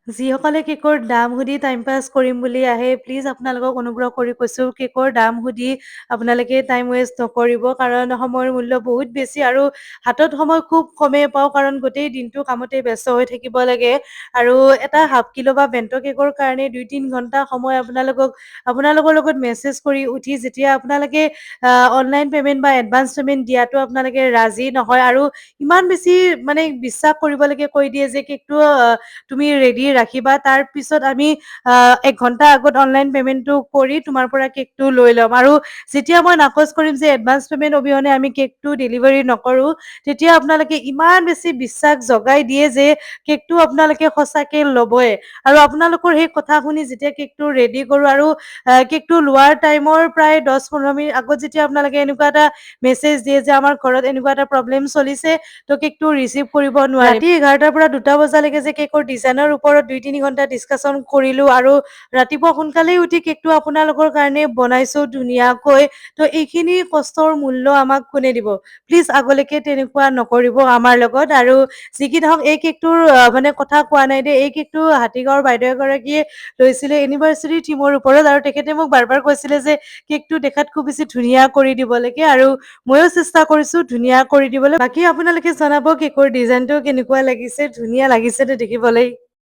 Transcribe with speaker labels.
Speaker 1: যিসকলে কেকৰ দাম সুধি টাইম পাছ কৰিম বুলি আহে, প্লিজ আপোনালোকক অনুগ্ৰহ কৰি কৈছোঁ, কেকৰ দাম সুধি আপোনালোকে টাইম ৱেষ্ট নকৰিব, কাৰণ সময়ৰ মূল্য বহুত বেছি আৰু হাতত সময় খুব কমেই পাওঁ, কাৰণ গোটেই দিনটো কামতে ব্যস্ত হৈ থাকিব লাগে। আৰু এটা হাফ কিলো বা বেণ্ট কেকৰ কাৰণে 2-3 ঘণ্টা সময় আপোনালোকৰ লগত মেছেজ কৰি উঠি যেতিয়া আপোনালোকে অনলাইন পে'মেণ্ট বা এডভান্স পে'মেণ্ট দিয়াটো আপোনালোকে ৰাজি নহয়, আৰু ইমান বেছি মানে বিশ্বাস কৰিবলৈকে কৈ দিয়ে যে কেকটো তুমি ৰেডি ৰাখিবা, তাৰ পিছত আমি 1 ঘণ্টা আগত অনলাইন পে'মেণ্টটো কৰি তোমাৰ পৰা কেকটো লৈ ল'ম। আৰু যেতিয়া মই নাকচ কৰিম যে এডভান্স পে'মেণ্ট অবিহনে আমি কেকটো ডেলিভাৰী নকৰোঁ, তেতিয়া আপোনালোকে ইমান বেছি বিশ্বাস জগাই দিয়ে যে কেকটো আপোনালোকে সঁচাকৈ ল'বই। আৰু আপোনালোকৰ সেই কথা শুনি যেতিয়া কেকটো ৰেডি কৰোঁ, আৰু কেকটো লোৱাৰ টাইমৰ প্ৰায় 10-15 মিনিট আগত যেতিয়া আপোনালোকে এনেকুৱা এটা মেছেজ দিয়ে যে আমাৰ ঘৰত এনেকুৱা এটা প্ৰব্লেম চলিছে, তো কেকটো ৰিচিভ কৰিব নোৱাৰিম। ৰাতি 11টাৰ পৰা 2টা বজালৈকে যে কেকৰ ডিজাইনৰ ওপৰত 2-3 ঘণ্টা ডিছকাশ্যন কৰিলোঁ, আৰু ৰাতিপুৱা সোনকালেই উঠি কেকটো আপোনালোকৰ কাৰণে বনাইছোঁ ধুনীয়াকৈ। তো এইখিনি কষ্টৰ মূল্য আমাক কোনে দিব? প্লিজ আগলৈকে তেনেকুৱা নকৰিব আমাৰ লগত। আৰু যি কি নহওক, এই কেকটোৰ মানে কথা কোৱা নাই দেই, এই কেকটো হাতীগাঁৱৰ বাইদেউ এগৰাকীয়ে লৈছিলে এনিভাৰ্চাৰী থিমৰ ওপৰত, আৰু তেখেতে মোক বাৰ বাৰ কৈছিলে যে কেকটো দেখাত খুব বেছি ধুনীয়া কৰি দিব লাগে, আৰু ময়ো চেষ্টা কৰিছোঁ ধুনীয়া কৰি দিবলৈ। বাকী আপোনালোকে জনাব কেকৰ ডিজাইনটো কেনেকুৱা লাগিছে, ধুনীয়া লাগিছেনে দেখিবলৈ?